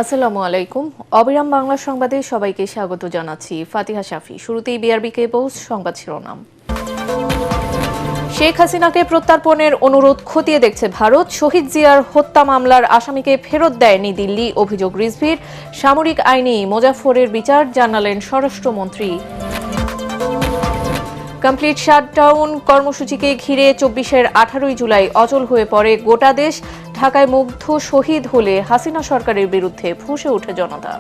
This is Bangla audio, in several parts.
আসসালামু আলাইকুম। অবিরাম বাংলা সংবাদে সবাইকে স্বাগত জানাচ্ছি। ফাতিহা শাফি। শুরুতেই বিআরবি কেবলস সংবাদ শিরোনাম। শেখ হাসিনাকে প্রত্যার্পণের অনুরোধ খতিয়ে দেখছে ভারত। শহীদ জিয়ার হত্যা মামলার আসামিকে ফেরত দেয়নি দিল্লি, অভিযোগ রিজভির। সামরিক আইনে মোজাফফরের বিচার জানালেন স্বরাষ্ট্রমন্ত্রী। কমপ্লিট শাটডাউন কর্মসূচিকে ঘিরে ২৪-এর ১৮ই জুলাই অচল হয়ে পড়ে গোটা দেশ। ঢাকায় মুগ্ধ শহীদ হলে হাসিনা সরকারের বিরুদ্ধে ফুঁসে ওঠে জনতা।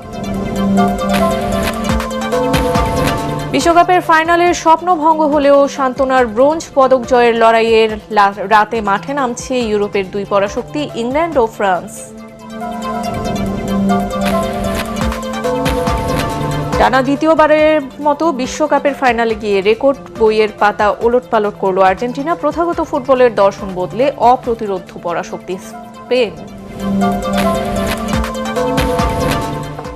বিশ্বকাপের ফাইনালের স্বপ্ন ভঙ্গ হলেও সান্ত্বনার ব্রোঞ্জ পদক জয়ের লড়াইয়ের রাতে মাঠে নামছে ইউরোপের দুই পরাশক্তি ইংল্যান্ড ও ফ্রান্স। টানা দ্বিতীয়বারের মতো বিশ্বকাপের ফাইনালে গিয়ে রেকর্ড বইয়ের পাতা ওলটপালট করল আর্জেন্টিনা। প্রথাগত ফুটবলের দর্শন বদলে অপ্রতিরোধ্য পরাশক্তি স্পেন।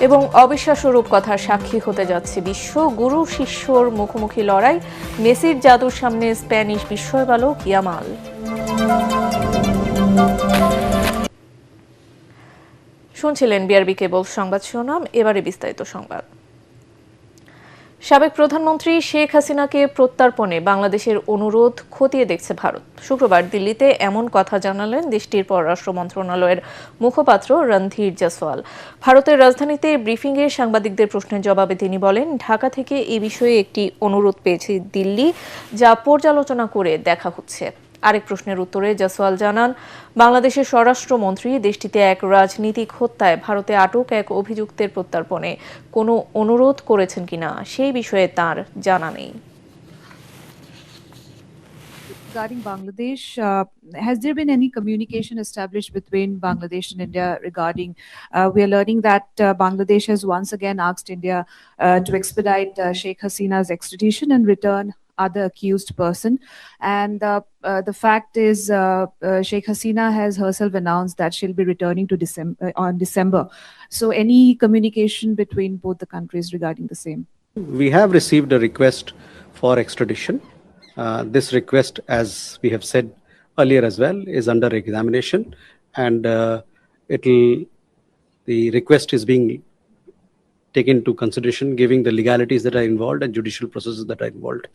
এবং অবিশ্বাস্য রূপকথার সাক্ষী হতে যাচ্ছে বিশ্ব। গুরু শিষ্যর মুখোমুখি লড়াই, মেসির জাদুর সামনে স্প্যানিশ বিস্ময় বালক ইয়ামাল। শুনছিলেন বিআরবি কেবল সংবাদ শিরোনাম, এবারে বিস্তারিত সংবাদ। সাবেক প্রধানমন্ত্রী শেখ হাসিনাকে প্রত্যার্পণে বাংলাদেশের অনুরোধ খতিয়ে দেখছে ভারত। শুক্রবার দিল্লিতে এমন কথা জানালেন দেশটির পররাষ্ট্র মন্ত্রণালয়ের মুখপাত্র রণধীর জয়সওয়াল। ভারতের রাজধানীতে ব্রিফিংয়ে সাংবাদিকদের প্রশ্নের জবাবে তিনি বলেন, ঢাকা থেকে এ বিষয়ে একটি অনুরোধ পেয়েছে দিল্লি, যা পর্যালোচনা করে দেখা হচ্ছে। আরেক প্রশ্নের উত্তরে জয়সওয়াল জানান, বাংলাদেশের স্বরাষ্ট্রমন্ত্রী দেশটিতে এক রাজনীতিক হত্যায় ভারতে আটক এক অভিযুক্তের প্রত্যার্পণে কোনো অনুরোধ করেছেন কিনা সেই বিষয়ে তার জানা নেই। Regarding Bangladesh, has there been any communication established between Bangladesh and India regarding, we are learning that Bangladesh has once again asked India to expedite Sheikh Hasina's extradition and return other accused person. And the fact is Sheikh Hasina has herself announced that she'll be returning to December. So any communication between both the countries regarding the same? We have received a request for extradition. This request, as we have said earlier as well, is under examination, and the request is being taken into consideration, giving the legalities that are involved and judicial processes that are involved.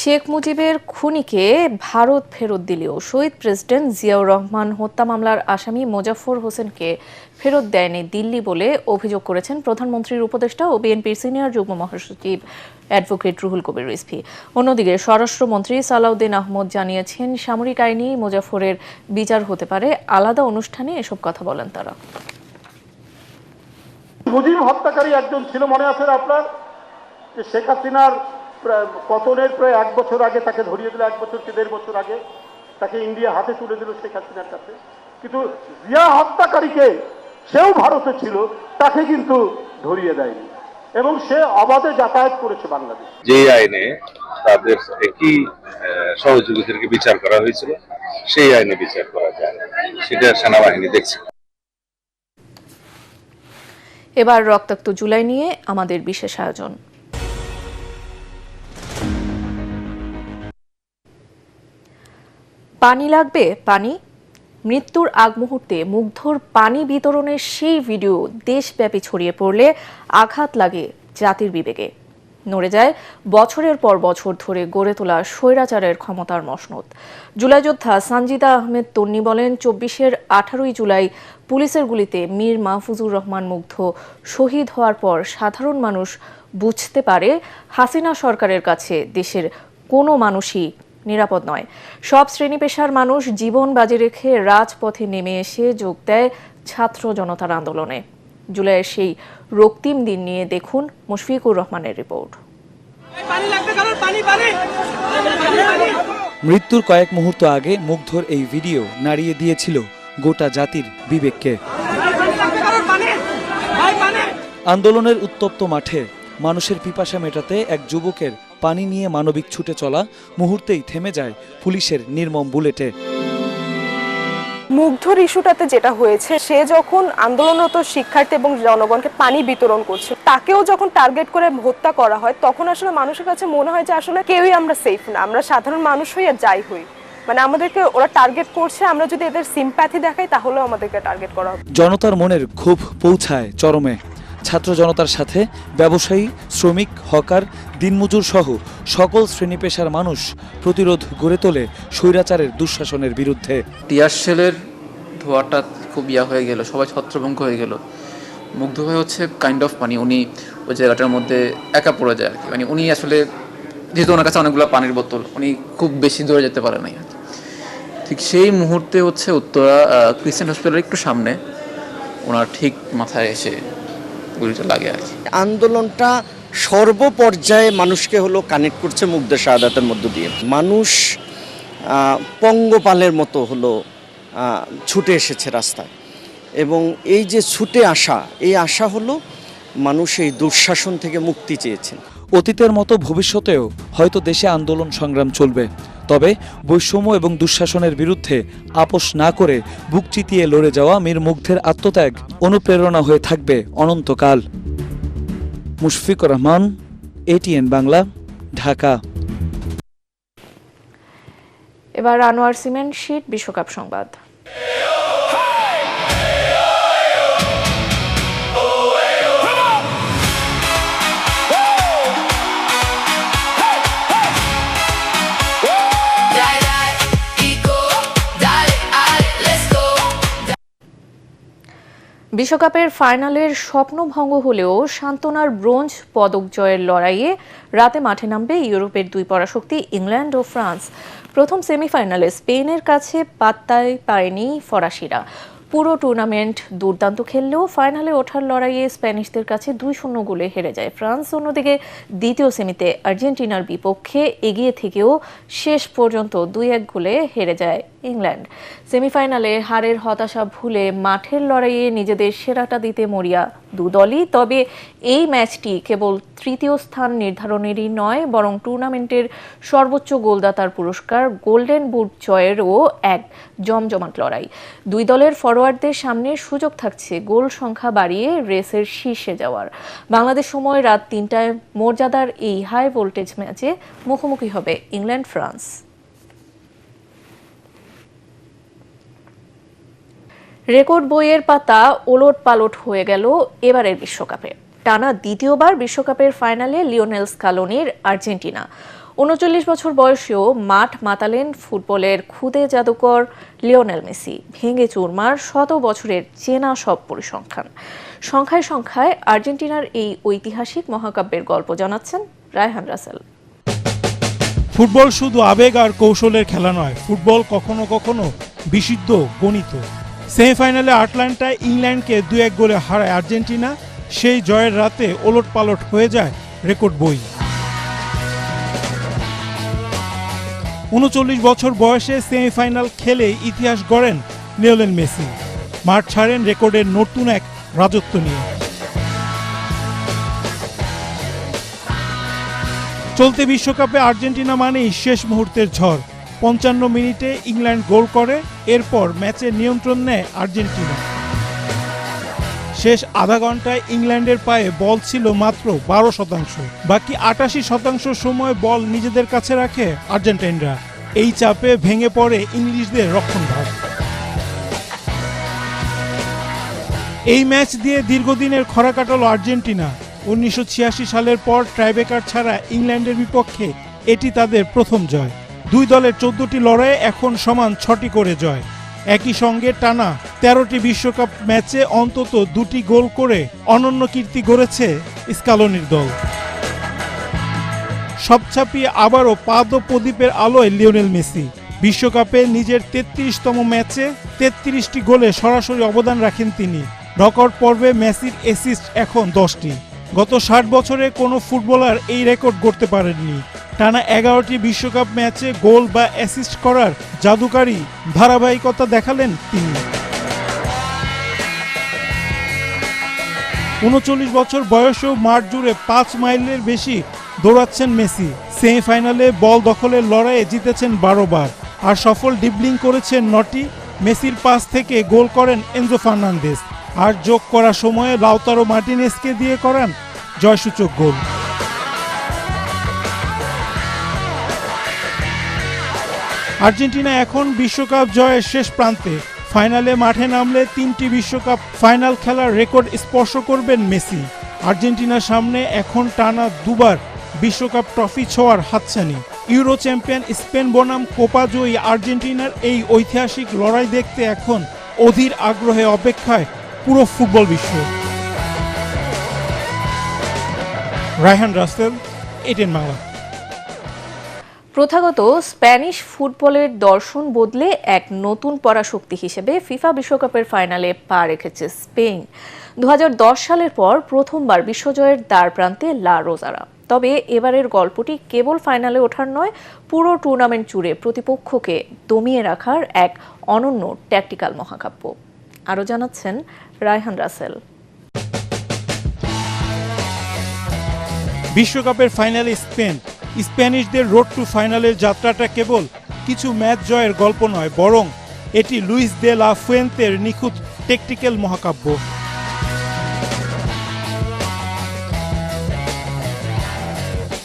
Sheikh মুজিবের খুনিকে ভারত ফেরত দিলেও শহীদ প্রেসিডেন্ট জিয়াউর রহমান হত্যা মামলার আসামি মোজাফফর হোসেনকে ফেরত দেয়নি দিল্লি বলে অভিযোগ করেছেন প্রধানমন্ত্রীর উপদেষ্টা ও বিএনপির সিনিয়র যুগ্ম মহাসচিব অ্যাডভোকেট রুহুল কবির রিজভী। অন্যদিকে স্বরাষ্ট্রমন্ত্রী সালাউদ্দিন আহমদ জানিয়েছেন, সামরিক আইনে মোজাফফরের বিচার হতে পারে। আলাদা অনুষ্ঠানে এসব কথা বলেন তারা। মুজিব হত্যাকারী একজন ছিল, মনে আছে আপনার, যে শেখ হাসিনার পতনের প্রায় 1 বছর আগে তাকে ধরিয়ে দিল, 1 বছর কি 1.5 বছর আগে তাকে ইন্ডিয়া হাতে তুলে দিল শেখ হাসিনার কাছে। কিন্তু জিয়া হত্যাকারীকে, সেও ভারতে ছিল, তাকে কিন্তু ধরিয়ে দেয়নি এবং সে অবাধে যাতায়াত করেছে বাংলাদেশ। যে আইনে তাদের একই সহযোগীদেরকে বিচার করা হয়েছিল সেই আইনে বিচার করা যায়, সেটা সেনাবাহিনী দেখছে। এবার রক্তাক্ত জুলাই নিয়ে আমাদের বিশেষ আয়োজন। পানি লাগবে, পানি। মৃত্যুর আগ মুহূর্তে মুগ্ধর পানি বিতরণের সেই ভিডিও দেশব্যাপী ছড়িয়ে পড়লে আঘাত লাগে জাতির বিবেকে। নড়ে যায় বছরের পর বছর ধরে গড়ে তোলা স্বৈরাচারের ক্ষমতার মসনদ। জুলাই যোদ্ধা সানজিদা আহমেদ তন্নি বলেন, ২৪-এর ১৮ই জুলাই পুলিশের গুলিতে মীর মাহফুজুর রহমান মুগ্ধ শহীদ হওয়ার পর সাধারণ মানুষ বুঝতে পারে হাসিনা সরকারের কাছে দেশের কোনো মানুষই নিরাপদ নয়। সব শ্রেণী পেশার মানুষ জীবন বাজি রেখে রাজপথে নেমে এসে যোগ দেয় ছাত্র জনতার আন্দোলনে। জুলাইয়ের সেই রক্তিম দিন নিয়ে দেখুন মুশফিকুর রহমানের রিপোর্ট। মৃত্যুর কয়েক মুহূর্ত আগে মুগ্ধর এই ভিডিও নাড়িয়ে দিয়েছিল গোটা জাতির বিবেককে। আন্দোলনের উত্তপ্ত মাঠে মানুষের পিপাসা মেটাতে এক যুবকের পানি নিয়ে মানবিক ছুটে চলা মুহূর্তেই থেমে যায় পুলিশের নির্মম বুলেটে। মুগ্ধর ইস্যুটাতে যেটা হয়েছে, সে যখন আন্দোলনরত শিক্ষার্থী এবং জনগণকে পানি বিতরণ করছে, তাকেও যখন টার্গেট করে হত্যা করা হয়, তখন আসলে মানুষের কাছে মনে হয় যে আসলে কেউই আমরা সেফ না, আমরা সাধারণ মানুষ হই আর যাই হই। মানে আমাদেরকে ওরা টার্গেট করছে, আমরা যদি এদের সিম্প্যাথি দেখাই তাহলেও আমাদেরকে টার্গেট করা হবে। জনতার মনের ক্ষোভ পৌঁছায় চরমে। ছাত্র জনতার সাথে ব্যবসায়ী, শ্রমিক, হকার, দিনমজুর সহ সকল শ্রেণী পেশার মানুষ প্রতিরোধ গড়ে তোলে স্বৈরাচারের দুঃশাসনের বিরুদ্ধে। টিয়ার শেলের ধোঁয়াটা খুব হয়ে গেল, সবাই ছত্রভঙ্গ হয়ে গেল। মুগ্ধ ভাই হচ্ছে কাইন্ড অফ মানে উনি ওই জায়গাটার মধ্যে একা পড়ে যায় আর কি। মানে উনি আসলে যেহেতু ওনার কাছে অনেকগুলো পানির বোতল, উনি খুব বেশি দূরে যেতে পারে নাই। ঠিক সেই মুহূর্তে হচ্ছে উত্তরা ক্রিসেন্ট হসপিটালের একটু সামনে ওনার ঠিক মাথায় এসে গুলিটা লাগে আর কি। আন্দোলনটা সর্বপর্যায়ে মানুষকে হলো কানেক্ট করছে মুগ্ধ শাহাদাতের মধ্য দিয়ে। মানুষ পঙ্গপালের মতো হলো ছুটে এসেছে রাস্তায়, এবং এই যে ছুটে আসা, এই আশা হলো মানুষ এই দুঃশাসন থেকে মুক্তি চেয়েছেন। অতীতের মতো ভবিষ্যতেও হয়তো দেশে আন্দোলন সংগ্রাম চলবে, তবে বৈষম্য এবং দুঃশাসনের বিরুদ্ধে আপোষ না করে বুক চিতিয়ে লড়ে যাওয়া মীর মুগ্ধের আত্মত্যাগ অনুপ্রেরণা হয়ে থাকবে অনন্তকাল। মুশফিকুর রহমান, ATN বাংলা, ঢাকা। এবার আনোয়ার সিমেন্ট শীট বিশ্বকাপ সংবাদ। বিশ্বকাপের ফাইনালের স্বপ্নভঙ্গ হলেও সান্ত্বনার ব্রোঞ্জ পদক জয়ের লড়াইয়ে রাতে মাঠে নামবে ইউরোপের দুই পরাশক্তি ইংল্যান্ড ও ফ্রান্স। প্রথম সেমিফাইনালে স্পেনের কাছে পাত্তাই পায়নি ফরাসিরা। পুরো টুর্নামেন্ট দুর্দান্ত খেললেও ফাইনালে ওঠার লড়াইয়ে স্প্যানিশদের কাছে 2-0 গোলে হেরে যায় ফ্রান্স। অন্যদিকে দ্বিতীয় সেমিতে আর্জেন্টিনার বিপক্ষে এগিয়ে থেকেও শেষ পর্যন্ত 2-1 গোলে হেরে যায় ইংল্যান্ড। সেমিফাইনালে হারের হতাশা ভুলে মাঠের লড়াইয়ে নিজেদের সেরাটা দিতে মরিয়া দু দলই। তবে এই ম্যাচটি কেবল তৃতীয় স্থান নির্ধারণেরই নয়, বরং টুর্নামেন্টের সর্বোচ্চ গোলদাতার পুরস্কার গোল্ডেন বুট জয়েরও এক জমজমাট লড়াই। দুই দলের ফরোয়ার্ডদের সামনে সুযোগ থাকছে গোল সংখ্যা বাড়িয়ে রেসের শীর্ষে যাওয়ার। বাংলাদেশ সময় রাত 3টায় মর্যাদার এই হাই ভোল্টেজ ম্যাচে মুখোমুখি হবে ইংল্যান্ড ফ্রান্স। রেকর্ড বইয়ের পাতা ওলট পালট হয়ে গেল এবারের বিশ্বকাপে। টানা দ্বিতীয়বার বিশ্বকাপের ফাইনালে লিওনেল স্কালোনির আর্জেন্টিনা। 39 বছর বয়সেও মাঠ মাতালেন ফুটবলের খুদে জাদুকর লিওনেল মেসি। ভেঙে চুরমার 100 বছরের চেনা সব পরিসংখ্যান। সংখ্যায় সংখ্যায় আর্জেন্টিনার এই ঐতিহাসিক মহাকাব্যের গল্প জানাচ্ছেন রায়হান রাসেল। ফুটবল শুধু আবেগ আর কৌশলের খেলা নয়, ফুটবল কখনো কখনো বিশুদ্ধ গণিত। সেমিফাইনালে আটলান্টায় ইংল্যান্ডকে 2-1 গোলে হারায় আর্জেন্টিনা। সেই জয়ের রাতে ওলটপালট হয়ে যায় রেকর্ড বই। 39 বছর বয়সে সেমিফাইনাল খেলে ইতিহাস গড়েন লিওনেল মেসি। মাঠ ছাড়েন রেকর্ডের নতুন এক রাজত্ব নিয়ে। চলতি বিশ্বকাপে আর্জেন্টিনা মানেই শেষ মুহূর্তের ঝড়। 55 মিনিটে ইংল্যান্ড গোল করে, এরপর ম্যাচের নিয়ন্ত্রণ নেয় আর্জেন্টিনা। শেষ আধা ঘন্টায় ইংল্যান্ডের পায়ে বল ছিল মাত্র 12%। বাকি 88% সময় বল নিজেদের কাছে রাখে আর্জেন্টাইনরা। এই চাপে ভেঙে পড়ে ইংলিশদের রক্ষণভাগ। এই ম্যাচ দিয়ে দীর্ঘদিনের খরা কাটালো আর্জেন্টিনা। 1986 সালের পর ট্রাইব্রেকার ছাড়া ইংল্যান্ডের বিপক্ষে এটি তাদের প্রথম জয়। দুই দলের 14টি লড়াইয়ে এখন সমান 6টি করে জয়। একই সঙ্গে টানা 13টি বিশ্বকাপ ম্যাচে অন্তত 2টি গোল করে অনন্য কীর্তি গড়েছে স্কালোনির দল। সব ছাপিয়ে আবারও পাদপ্রদীপের আলোয় লিওনেল মেসি। বিশ্বকাপে নিজের 33তম ম্যাচে 33টি গোলে সরাসরি অবদান রাখেন তিনি। নকআউট পর্বে মেসির অ্যাসিস্ট এখন 10টি। গত 60 বছরে কোনো ফুটবলার এই রেকর্ড গড়তে পারেননি। টানা 11টি বিশ্বকাপ ম্যাচে গোল বা অ্যাসিস্ট করার জাদুকারী ধারাবাহিকতা দেখালেন তিনি। 39 বছর বয়সেও মাঠ জুড়ে 5 মাইলের বেশি দৌড়াচ্ছেন মেসি। সেমিফাইনালে বল দখলের লড়াইয়ে জিতেছেন 12 বার, আর সফল ড্রিবলিং করেছেন 9টি। মেসির পাস থেকে গোল করেন এনজো ফার্নান্দেজ, আর যোগ করা সময়ে লাউতারো মার্টিনেজকে দিয়ে করান জয়সূচক গোল। আর্জেন্টিনা এখন বিশ্বকাপ জয়ের শেষ প্রান্তে। ফাইনালে মাঠে নামলে 3টি বিশ্বকাপ ফাইনাল খেলার রেকর্ড স্পর্শ করবেন মেসি। আর্জেন্টিনার সামনে এখন টানা দুবার বিশ্বকাপ ট্রফি ছোঁয়ার হাতছানি। ইউরো চ্যাম্পিয়ন স্পেন বনাম কোপা জয়ী আর্জেন্টিনার এই ঐতিহাসিক লড়াই দেখতে এখন অধীর আগ্রহে অপেক্ষায় পুরো ফুটবল বিশ্ব। রায়হান রাসেল, এটিএন বাংলা। প্রথাগত স্প্যানিশ ফুটবলের দর্শন বদলে এক নতুন পরাশক্তি হিসেবে ফিফা বিশ্বকাপের ফাইনালে পা রেখেছে স্পেন। 2010 সালের পর প্রথমবার বিশ্বজয়ের দ্বারপ্রান্তে লা রোজারা। তবে এবারের গল্পটি কেবল ফাইনালে ওঠার নয়, পুরো টুর্নামেন্ট জুড়ে প্রতিপক্ষকে দমিয়ে রাখার এক অনন্য ট্যাকটিক্যাল মহাকাব্য। আরও জানাচ্ছেন রায়হান রাসেল। বিশ্বকাপের ফাইনালে স্প্যানিশদের রোড টু ফাইনালের যাত্রাটা কেবল কিছু ম্যাচ জয়ের গল্প নয়, বরং এটি লুইস দে লা ফুয়েন্তের নিখুঁত ট্যাকটিক্যাল মহাকাব্য।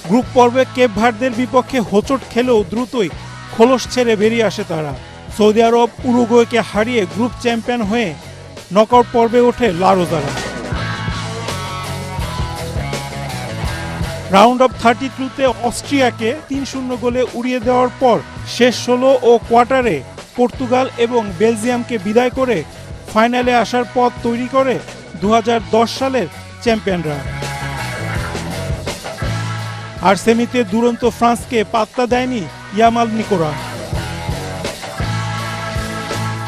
গ্রুপ পর্বে কেপ ভার্দের বিপক্ষে হোঁচট খেলেও দ্রুতই খোলস ছেড়ে বেরিয়ে আসে তারা। সৌদি আরব উরুগুয়েকে হারিয়ে গ্রুপ চ্যাম্পিয়ন হয়ে নকআউট পর্বে ওঠে লা রোজারা। রাউন্ড অফ 32-তে অস্ট্রিয়াকে 3-0 গোলে উড়িয়ে দেওয়ার পর শেষ 16 ও কোয়ার্টারে পর্তুগাল এবং বেলজিয়ামকে বিদায় করে ফাইনালে আসার পথ তৈরি করে 2010 সালের চ্যাম্পিয়নরা। আর সেমিতে দুরন্ত ফ্রান্সকে পাত্তা দেয়নি ইয়ামাল নিকোরা।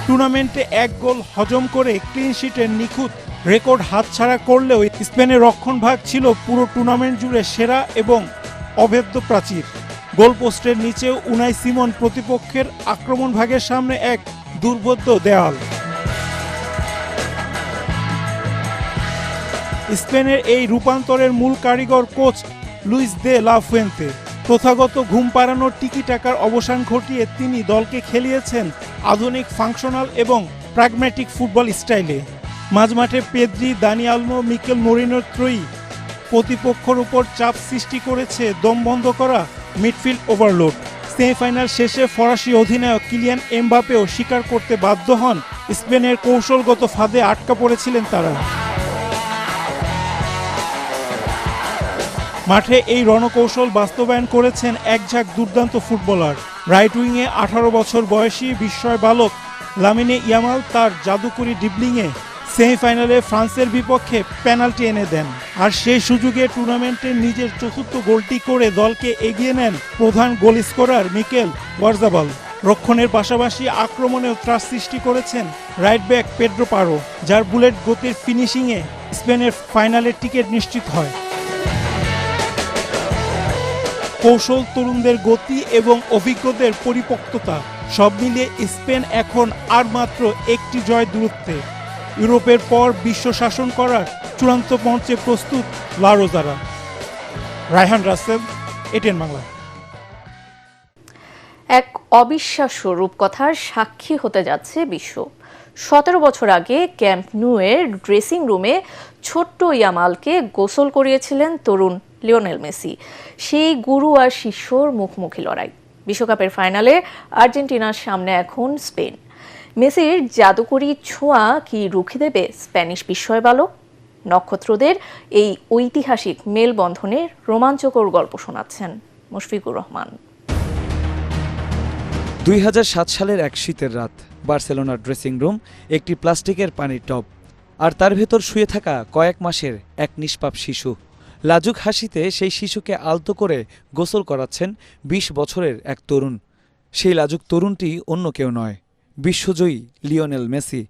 টুর্নামেন্টে 1 গোল হজম করে ক্লিন শিটের নিখুঁত রেকর্ড হাতছাড়া করলেও স্পেনের রক্ষণভাগ ছিল পুরো টুর্নামেন্ট জুড়ে সেরা এবং অভেদ্য প্রাচীর। গোলপোস্টের নিচেও উনাই সিমন প্রতিপক্ষের আক্রমণ ভাগের সামনে এক দুর্বোধ্য দেয়াল। স্পেনের এই রূপান্তরের মূল কারিগর coach Luis de la Fuente. প্রথাগত ঘুম পাড়ানোর টিকি টাকার অবসান ঘটিয়ে তিনি দলকে খেলিয়েছেন আধুনিক ফাংশনাল এবং প্র্যাগম্যাটিক ফুটবল স্টাইলে। মাঝমাঠে পেদ্রি, দানি আলমো, মিকেল মরিনোর ত্রয়ী প্রতিপক্ষের উপর চাপ সৃষ্টি করেছে দম বন্ধ করা মিডফিল্ড ওভারলোড। সেমিফাইনাল শেষে ফরাসি অধিনায়ক কিলিয়ান এমবাপেও স্বীকার করতে বাধ্য হন স্পেনের কৌশলগত ফাঁদে আটকা পড়েছিলেন তারা। মাঠে এই রণকৌশল বাস্তবায়ন করেছেন একঝাঁক দুর্দান্ত ফুটবলার। রাইট উইংয়ে 18 বছর বয়সী বিস্ময় বালক লামিনে ইয়ামাল তার জাদুকরি ড্রিবলিংয়ে সেমিফাইনালে ফ্রান্সের বিপক্ষে পেনাল্টি এনে দেন। আর সেই সুযোগে টুর্নামেন্টের নিজের চতুর্থ গোলটি করে দলকে এগিয়ে নেন প্রধান গোল স্কোরার মিকেল ওয়ারজাবাল। রক্ষণের পাশাপাশি আক্রমণেও ত্রাস সৃষ্টি করেছেন রাইট ব্যাক পেড্রো পারো, যার বুলেট গতির ফিনিশিংয়ে স্পেনের ফাইনালের টিকিট নিশ্চিত হয়। কৌশল, তরুণদের গতি এবং অভিজ্ঞদের পরিপক্কতা সব মিলিয়ে স্পেন এখন আর মাত্র একটি জয় দূরত্বে। ইউরোপের পর বিশ্ব শাসন করার চূড়ান্ত মঞ্চে প্রস্তুত লা রোজারা। রায়হান রাসেল, এটিএন বাংলা। এক অবিশ্বাস্য রূপকথার সাক্ষী হতে যাচ্ছে বিশ্ব। 17 বছর আগে ক্যাম্প ন্যুয়ের ড্রেসিং রুমে ছোট্ট ইয়ামালকে গোসল করিয়েছিলেন তরুণ লিওনেল মেসি। সেই গুরু আর শিষ্যর মুখোমুখি লড়াই। বিশ্বকাপের ফাইনালে আর্জেন্টিনার সামনে এখন স্পেন। মেসির জাদুকরি ছোঁয়া কি রুখে দেবে স্প্যানিশ বিস্ময় বালক? নক্ষত্রদের এই ঐতিহাসিক মেলবন্ধনের রোমাঞ্চকর গল্প শোনাচ্ছেন মুশফিকুর রহমান। 2007 সালের এক শীতের রাত, বার্সেলোনার ড্রেসিং রুম একটি প্লাস্টিকের পানির টব, আর তার ভেতর শুয়ে থাকা কয়েক মাসের এক নিষ্পাপ শিশু। লাজুক হাসিতে সেই শিশুকে আলতো করে গোসল করাচ্ছেন 20 বছরের এক তরুণ। সেই লাজুক তরুণটি অন্য কেউ নয়, বিশ্বজয়ী লিওনেল মেসি।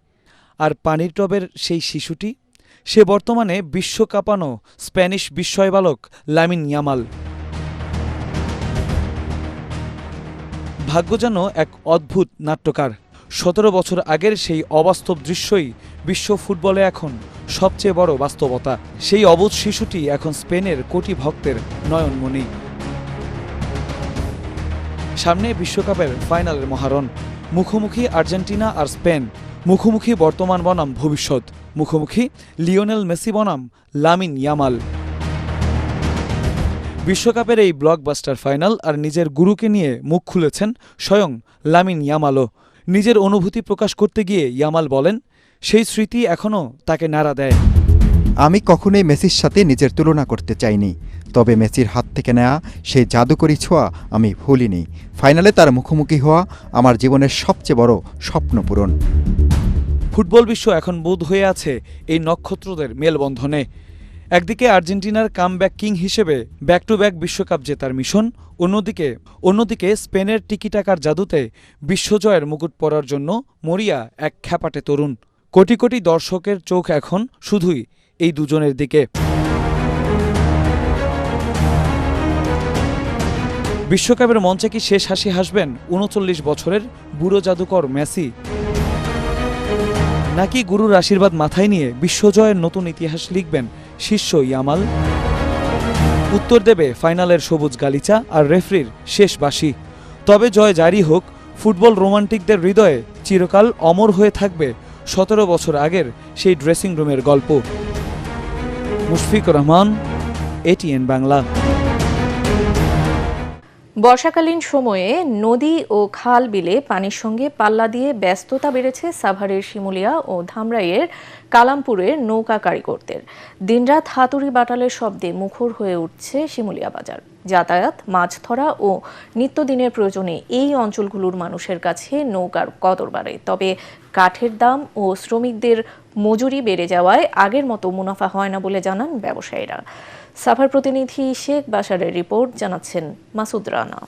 আর পানির টবের সেই শিশুটি, সে বর্তমানে বিশ্ব কাঁপানো স্প্যানিশ বিস্ময় বালক লামিন ইয়ামাল। ভাগ্য যেন এক অদ্ভুত নাট্যকার। 17 বছর আগের সেই অবাস্তব দৃশ্যই বিশ্ব ফুটবলে এখন সবচেয়ে বড় বাস্তবতা। সেই অবুঝ শিশুটি এখন স্পেনের কোটি ভক্তের নয়নমণি। সামনে বিশ্বকাপের ফাইনালের মহারণ। মুখোমুখি আর্জেন্টিনা আর স্পেন, মুখোমুখি বর্তমান বনাম ভবিষ্যৎ, মুখোমুখি লিওনেল মেসি বনাম লামিন ইয়ামাল। বিশ্বকাপের এই ব্লকবাস্টার ফাইনাল আর নিজের গুরুকে নিয়ে মুখ খুলেছেন স্বয়ং লামিন ইয়ামালও। নিজের অনুভূতি প্রকাশ করতে গিয়ে ইয়ামাল বলেন, সেই স্মৃতি এখনও তাকে নাড়া দেয়। আমি কখনোই মেসির সাথে নিজের তুলনা করতে চাইনি, তবে মেসির হাত থেকে নেওয়া সেই জাদুকরী ছোঁয়া আমি ভুলিনি। ফাইনালে তার মুখোমুখি হওয়া আমার জীবনের সবচেয়ে বড় স্বপ্ন পূরণ। ফুটবল বিশ্ব এখন বোধ হয়ে আছে এই নক্ষত্রদের মেলবন্ধনে। একদিকে আর্জেন্টিনার কামব্যাক কিং হিসেবে ব্যাক টু ব্যাক বিশ্বকাপ জেতার মিশন, অন্যদিকে স্পেনের টিকিটাকার জাদুতে বিশ্বজয়ের মুকুট পরার জন্য মরিয়া এক খ্যাপাটে তরুণ। কোটি কোটি দর্শকের চোখ এখন শুধুই এই দুজনের দিকে। বিশ্বকাপের মঞ্চে কি শেষ হাসি হাসবেন ৩৯ বছরের বুড়ো জাদুকর মেসি, নাকি গুরুর আশীর্বাদ মাথায় নিয়ে বিশ্বজয়ের নতুন ইতিহাস লিখবেন শিষ্য ইয়ামাল? উত্তর দেবে ফাইনালের সবুজ গালিচা আর রেফরির শেষ বাঁশি। তবে জয় জারি হোক, ফুটবল রোমান্টিকদের হৃদয়ে চিরকাল অমর হয়ে থাকবে ১৭ বছর আগের সেই ড্রেসিং রুমের গল্প। মুশফিকুর রহমান, এটিএন বাংলা। বর্ষাকালীন সময়ে নদী ও খাল বিলে পানির সঙ্গে পাল্লা দিয়ে ব্যস্ততা বেড়েছে সাভারের শিমুলিয়া ও ধামরাইয়ের কালামপুরের নৌকা কারিগরদের। দিনরাত হাতুড়ি বাটালের শব্দে মুখর হয়ে উঠছে শিমুলিয়া বাজার। যাতায়াত, মাছ ধরা ও নিত্যদিনের প্রয়োজনে এই অঞ্চলগুলোর মানুষের কাছে নৌকার কদর বাড়ে। তবে কাঠের দাম ও শ্রমিকদের মজুরি বেড়ে যাওয়ায় আগের মতো মুনাফা হয় না বলে জানান ব্যবসায়ীরা। সাভার প্রতিনিধি শেখ বাশারের রিপোর্ট, জানাচ্ছেন মাসুদ রানা।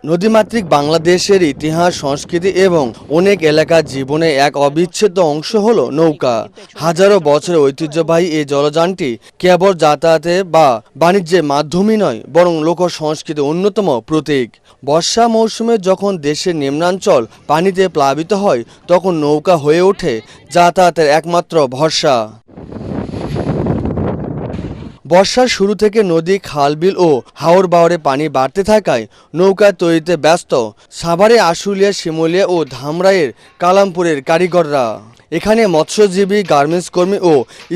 নদীমাতৃক বাংলাদেশের ইতিহাস, সংস্কৃতি এবং অনেক এলাকার জীবনে এক অবিচ্ছেদ্য অংশ হলো নৌকা। হাজারো বছরের ঐতিহ্যবাহী এই জলযানটি কেবল যাতায়াতে বা বাণিজ্যের মাধ্যমই নয়, বরং লোক সংস্কৃতির অন্যতম প্রতীক। বর্ষা মৌসুমে যখন দেশের নিম্নাঞ্চল পানিতে প্লাবিত হয়, তখন নৌকা হয়ে ওঠে যাতায়াতের একমাত্র ভরসা। বর্ষার শুরু থেকে নদী, খাল, বিল ও হাওর বাওরে পানি বাড়তে থাকায় নৌকা তৈরিতে ব্যস্ত সাভারে আশুলিয়া, শিমুলিয়া ও ধামরাইয়ের কালামপুরের কারিগররা। এখানে মৎস্যজীবী, গার্মেন্টস কর্মী ও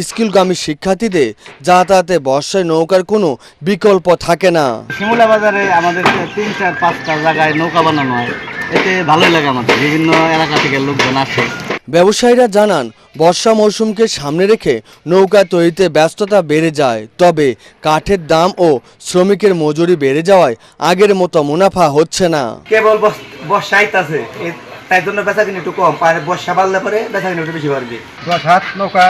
স্কুলগামী শিক্ষার্থীদের যাতায়াতে বর্ষায় নৌকার কোনো বিকল্প থাকে না। শিমুলিয়া বাজারে আমাদের ৩-৪-৫টা জায়গায় নৌকা বানানো হয়, এতে ভালোই লাগে আমাদের। বিভিন্ন এলাকা থেকে লোকজন আসে। ব্যবসায়ীরা জানান, বর্ষা মৌসুমকে সামনে রেখে নৌকা তৈরিতে ব্যস্ততা বেড়ে যায়। তবে কাঠের দাম ও শ্রমিকের মজুরি বেড়ে যাওয়ায় আগের মতো মুনাফা হচ্ছে না। কেবল বর্ষা আইতাছে, তাই জন্য বেচাকিনি একটু কম, বর্ষা বাড়লে পরে বেচাকিনি একটু বেশি বাড়বে। 10 নৌকা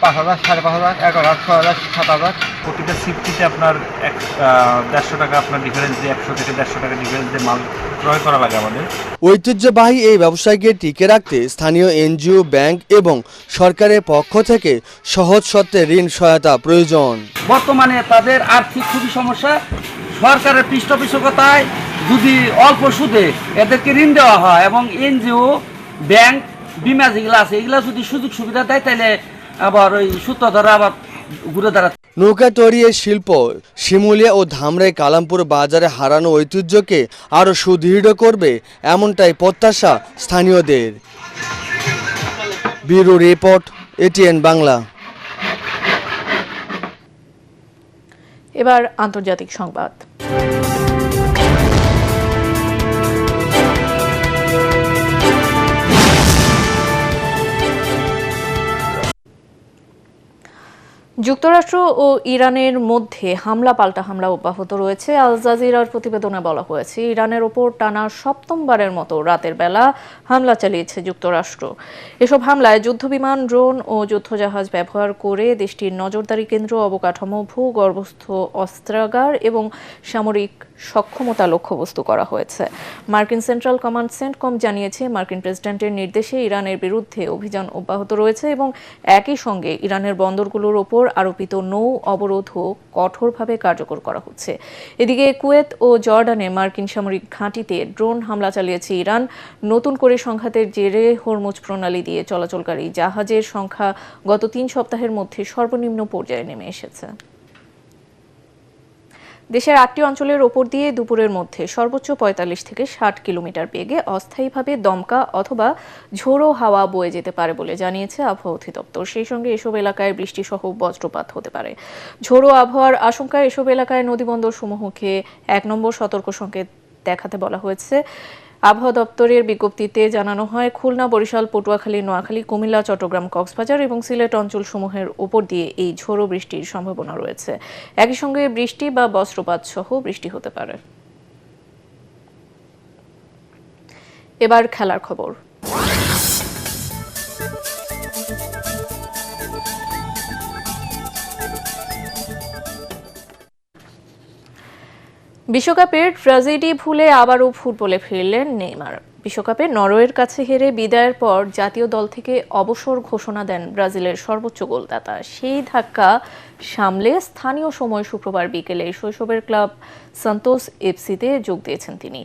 5,000, 5,500, 11,000, 6,000, 7,000। প্রতিটা সিফটিতে আপনার 150 টাকা আপনার ডিফারেন্স দিয়ে 100 থেকে 150 টাকা ডিফারেন্স দিয়ে মাল ক্রয় করা লাগে আমাদের। ঐতিহ্যবাহী এই ব্যবসায়কে টিকে রাখতে স্থানীয় এনজিও, ব্যাংক এবং সরকারের পক্ষ থেকে সহজ শর্তে ঋণ সহায়তা প্রয়োজন। বর্তমানে তাদের আর্থিক খুবই সমস্যা। সরকারের পৃষ্ঠপোষকতায় যদি অল্প সুদে এদেরকে ঋণ দেওয়া হয় এবং এনজিও, ব্যাংক, বিমা যেগুলো আছে এগুলো যদি সুযোগ সুবিধা দেয়, তাহলে আবার ওই সূত্র ধরা আবার ঘুরে দাঁড়া। নৌকা তৈরি শিল্প শিমুলিয়া ও ধামরাই কালামপুর বাজারে হারানো ঐতিহ্যকে আরও সুদৃঢ় করবে, এমনটাই প্রত্যাশা স্থানীয়দের। Bureau report, ATN Bangla. এবার আন্তর্জাতিক সংবাদ। যুক্তরাষ্ট্র ও ইরানের মধ্যে হামলা পাল্টা হামলা অব্যাহত রয়েছে। আল জাজিরার প্রতিবেদনে বলা হয়েছে, ইরানের ওপর টানা ৭মবারের মতো রাতের বেলা হামলা চালিয়েছে যুক্তরাষ্ট্র। এসব হামলায় যুদ্ধবিমান, ড্রোন ও যুদ্ধজাহাজ ব্যবহার করে দেশটির নজরদারি কেন্দ্র, অবকাঠামো, ভূগর্ভস্থ অস্ত্রাগার এবং সামরিক সক্ষমতা লক্ষ্যবস্তু করা হয়েছে। মার্কিন সেন্ট্রাল কমান্ড সেন্টকম জানিয়েছে, মার্কিন প্রেসিডেন্টের নির্দেশে ইরানের বিরুদ্ধে অভিযান অব্যাহত রয়েছে এবং একই সঙ্গে ইরানের বন্দরগুলোর ওপর আরোপিত নৌ অবরোধও কঠোরভাবে কার্যকর করা হচ্ছে। এদিকে কুয়েত ও জর্ডানে মার্কিন সামরিক ঘাঁটিতে ড্রোন হামলা চালিয়েছে ইরান। নতুন করে সংঘাতের জেরে হরমুজ প্রণালী দিয়ে চলাচলকারী জাহাজের সংখ্যা গত 3 সপ্তাহের মধ্যে সর্বনিম্ন পর্যায়ে নেমে এসেছে। দেশের 8টি অঞ্চলের ওপর দিয়ে দুপুরের মধ্যে সর্বোচ্চ 45 থেকে 60 কিলোমিটার বেগে অস্থায়ীভাবে দমকা অথবা ঝোড়ো হাওয়া বয়ে যেতে পারে বলে জানিয়েছে আবহাওয়া অধিদপ্তর। সেই সঙ্গে এসব এলাকায় বৃষ্টিসহ বজ্রপাত হতে পারে। ঝোড়ো আবহাওয়ার আশঙ্কায় এসব এলাকায় নদীবন্দর সমূহকে 1 নম্বর সতর্ক সংকেত দেখাতে বলা হয়েছে। আবহাওয়া দপ্তরের বিজ্ঞপ্তিতে জানানো হয়, খুলনা, বরিশাল, পটুয়াখালী, নোয়াখালী, কুমিল্লা, চট্টগ্রাম, কক্সবাজার এবং সিলেট অঞ্চলসমূহের উপর দিয়ে এই ঝোড়ো বৃষ্টির সম্ভাবনা রয়েছে। একই সঙ্গে বৃষ্টি বা বজ্রপাত সহ বৃষ্টি হতে পারে। এবার খেলার খবর। বিশ্বকাপের ট্র্যাজেডি ভুলে আবারও ফুটবলে ফিরলেন নেইমার। বিশ্বকাপে নরওয়ের কাছে হেরে বিদায়ের পর জাতীয় দল থেকে অবসর ঘোষণা দেন ব্রাজিলের সর্বোচ্চ গোলদাতা। সেই ধাক্কা সামলে স্থানীয় সময় শুক্রবার বিকেলে শৈশবের ক্লাব সান্তোস এফসিতে যোগ দিয়েছেন তিনি।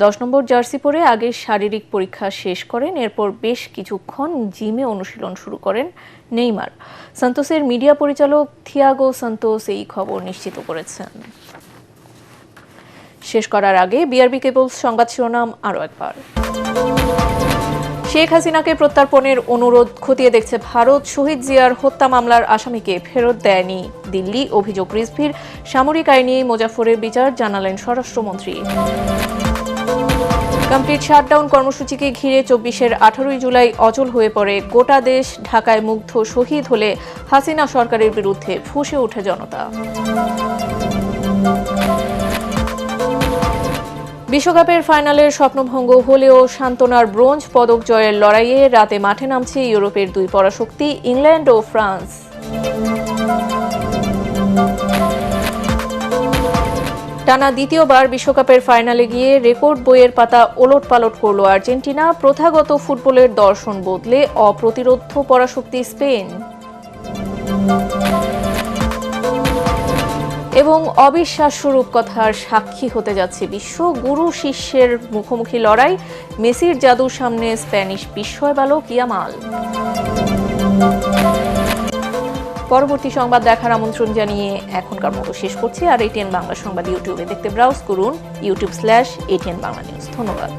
10 নম্বর জার্সি পরে আগে শারীরিক পরীক্ষা শেষ করেন, এরপর বেশ কিছুক্ষণ জিমে অনুশীলন শুরু করেন নেইমার। সান্তোসের মিডিয়া পরিচালক থিয়াগো সান্তোস এই খবর নিশ্চিত করেছেন। শেষ করার আগে বিআরবি কেবলস সংবাদ শিরোনাম আরও একবার। শেখ হাসিনাকে প্রত্যার্পণের অনুরোধ খতিয়ে দেখছে ভারত। শহীদ জিয়ার হত্যা মামলার আসামিকে ফেরত দেয়নি দিল্লি, অভিযোগ রিজভির। সামরিক আইনে মোজাফফরের বিচার জানালেন স্বরাষ্ট্রমন্ত্রী। কমপ্লিট শাটডাউন কর্মসূচিকে ঘিরে 24-এর 18 জুলাই অচল হয়ে পড়ে গোটা দেশ। ঢাকায় মুগ্ধ শহীদ হলে হাসিনা সরকারের বিরুদ্ধে ফুঁসে ওঠে জনতা। বিশ্বকাপের ফাইনালের স্বপ্নভঙ্গ হলেও সান্ত্বনার ব্রোঞ্জ পদক জয়ের লড়াইয়ে রাতে মাঠে নামছে ইউরোপের দুই পরাশক্তি ইংল্যান্ড ও ফ্রান্স। টানা দ্বিতীয়বার বিশ্বকাপের ফাইনালে গিয়ে রেকর্ড বইয়ের পাতা ওলটপালট করল আর্জেন্টিনা। প্রথাগত ফুটবলের দর্শন বদলে অপ্রতিরোধ্য পরাশক্তি স্পেন। এবং অবিশ্বাস্য রূপকথার সাক্ষী হতে যাচ্ছে বিশ্ব। গুরু শিষ্যের মুখোমুখি লড়াই, মেসির জাদুর সামনে স্প্যানিশ বিস্ময় বালক ইয়ামাল। পরবর্তী সংবাদ দেখার আমন্ত্রণ জানিয়ে এখনকার মতো শেষ করছি। আর ATN বাংলা সংবাদ ইউটিউবে দেখতে ব্রাউজ করুন youtube/ATN বাংলা নিউজ। ধন্যবাদ।